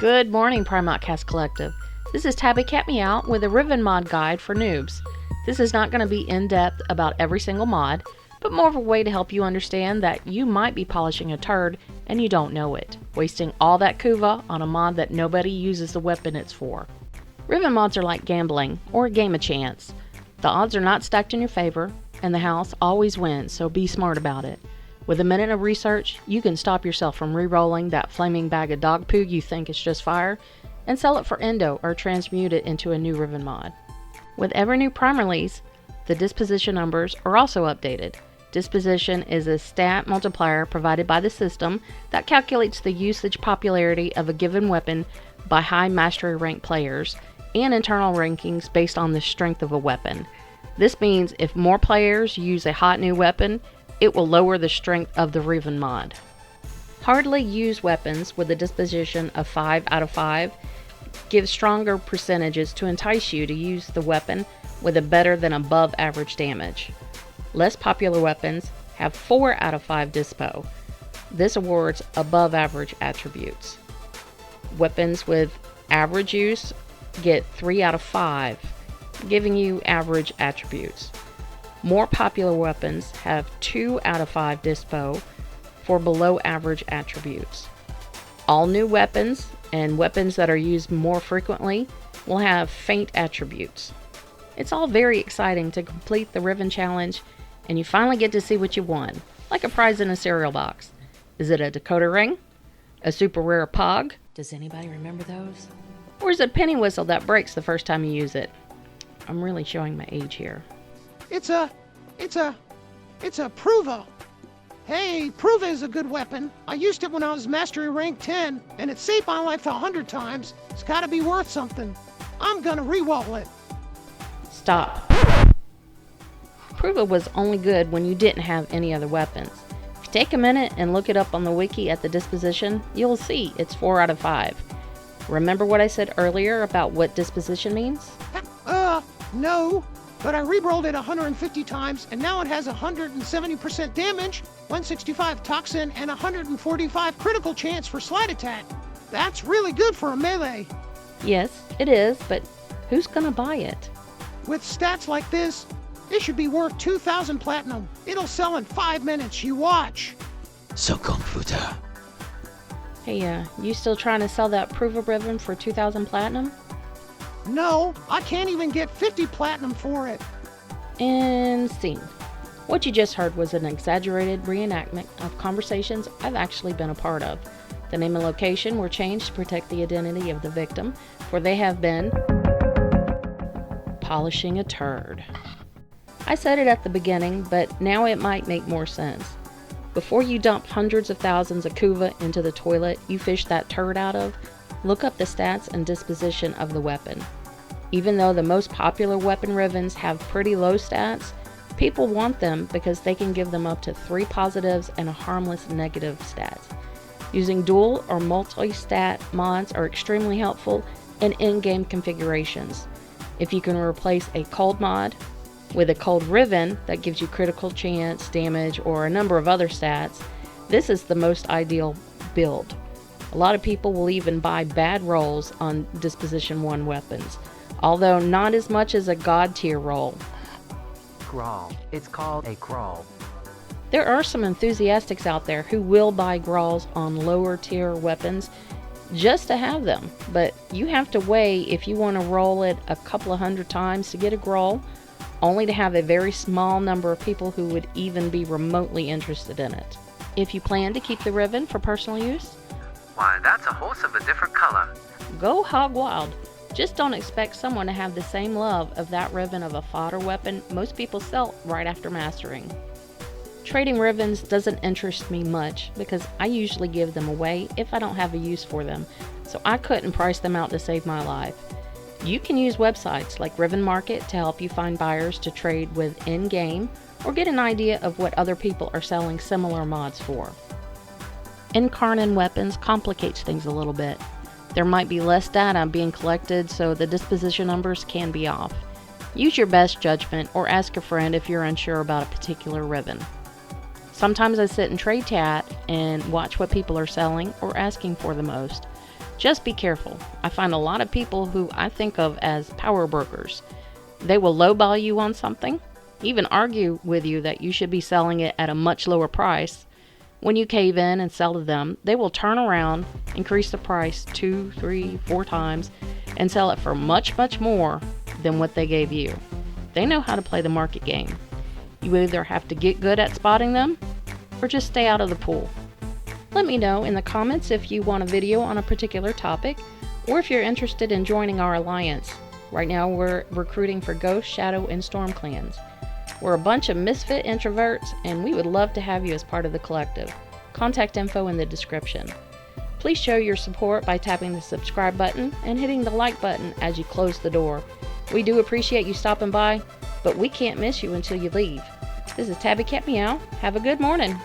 Good morning, Prime.Outcast.Collective. This is tabycatmeow with a riven mod guide for noobs. This is not going to be in-depth about every single mod, but more of a way to help you understand that you might be polishing a turd and you don't know it, wasting all that Kuva on a mod that nobody uses the weapon it's for. Riven mods are like gambling, or a game of chance. The odds are not stacked in your favor, and the house always wins, so be smart about it. With a minute of research, you can stop yourself from re-rolling that flaming bag of dog poo you think is just fire, and sell it for endo or transmute it into a new riven mod. With every new Prime release, the disposition numbers are also updated. Disposition is a stat multiplier provided by the system that calculates the usage popularity of a given weapon by high mastery rank players and internal rankings based on the strength of a weapon. This means if more players use a hot new weapon, it will lower the strength of the riven mod. Hardly used weapons with a disposition of 5 out of 5 give stronger percentages to entice you to use the weapon with a better than above average damage. Less popular weapons have 4 out of 5 dispo. This awards above average attributes. Weapons with average use get 3 out of 5, giving you average attributes. More popular weapons have 2 out of 5 dispo for below average attributes. All new weapons and weapons that are used more frequently will have faint attributes. It's all very exciting to complete the Riven challenge and you finally get to see what you won, like a prize in a cereal box. Is it a decoder ring? A super rare pog? Does anybody remember those? Or is it a penny whistle that breaks the first time you use it? I'm really showing my age here. It's a Prova. Hey, Prova is a good weapon. I used it when I was Mastery Rank 10, and it saved my life 100 times. It's gotta be worth something. I'm gonna re-roll it. Stop. Prova was only good when you didn't have any other weapons. If you take a minute and look it up on the wiki at the disposition, you'll see it's 4 out of 5. Remember what I said earlier about what disposition means? No. But I re-rolled it 150 times, and now it has 170% damage, 165 toxin, and 145 critical chance for slide attack. That's really good for a melee. Yes, it is, but who's gonna buy it? With stats like this, it should be worth 2,000 platinum. It'll sell in 5 minutes, you watch. So computer. Hey, you still trying to sell that Prova riven for 2,000 platinum? No, I can't even get 50 platinum for it. And scene. What you just heard was an exaggerated reenactment of conversations I've actually been a part of. The name and location were changed to protect the identity of the victim, for they have been polishing a turd. I said it at the beginning, but now it might make more sense. Before you dump hundreds of thousands of Kuva into the toilet you fished that turd out of, look up the stats and disposition of the weapon. Even though the most popular weapon rivens have pretty low stats, people want them because they can give them up to 3 positives and a harmless negative stat. Using dual or multi-stat mods are extremely helpful in in-game configurations. If you can replace a cold mod with a cold riven that gives you critical chance, damage, or a number of other stats, this is the most ideal build. A lot of people will even buy bad rolls on Disposition 1 weapons, although not as much as a god tier roll. Crawl. It's called a crawl. There are some enthusiasts out there who will buy grawls on lower tier weapons just to have them, but you have to weigh if you want to roll it a couple of 100 times to get a grawl, only to have a very small number of people who would even be remotely interested in it. If you plan to keep the riven for personal use, Why, that's a horse of a different color. go hog wild. Just don't expect someone to have the same love of that riven of a fodder weapon most people sell right after mastering. Trading rivens doesn't interest me much because I usually give them away if I don't have a use for them, so I couldn't price them out to save my life. You can use websites like Riven Market to help you find buyers to trade with in-game or get an idea of what other people are selling similar mods for. Incarnate weapons complicates things a little bit. There might be less data being collected, so the disposition numbers can be off. Use your best judgment or ask a friend if you're unsure about a particular riven. Sometimes I sit in trade chat and watch what people are selling or asking for the most. Just be careful. I find a lot of people who I think of as power brokers. They will lowball you on something, even argue with you that you should be selling it at a much lower price. When you cave in and sell to them, they will turn around, increase the price 2, 3, 4 times, and sell it for much, much more than what they gave you. They know how to play the market game. You either have to get good at spotting them, or just stay out of the pool. Let me know in the comments if you want a video on a particular topic, or if you're interested in joining our alliance. Right now we're recruiting for Ghost, Shadow, and Storm clans. We're a bunch of misfit introverts, and we would love to have you as part of the collective. Contact info in the description. Please show your support by tapping the subscribe button and hitting the like button as you close the door. We do appreciate you stopping by, but we can't miss you until you leave. This is tabycatmeow. Have a good morning.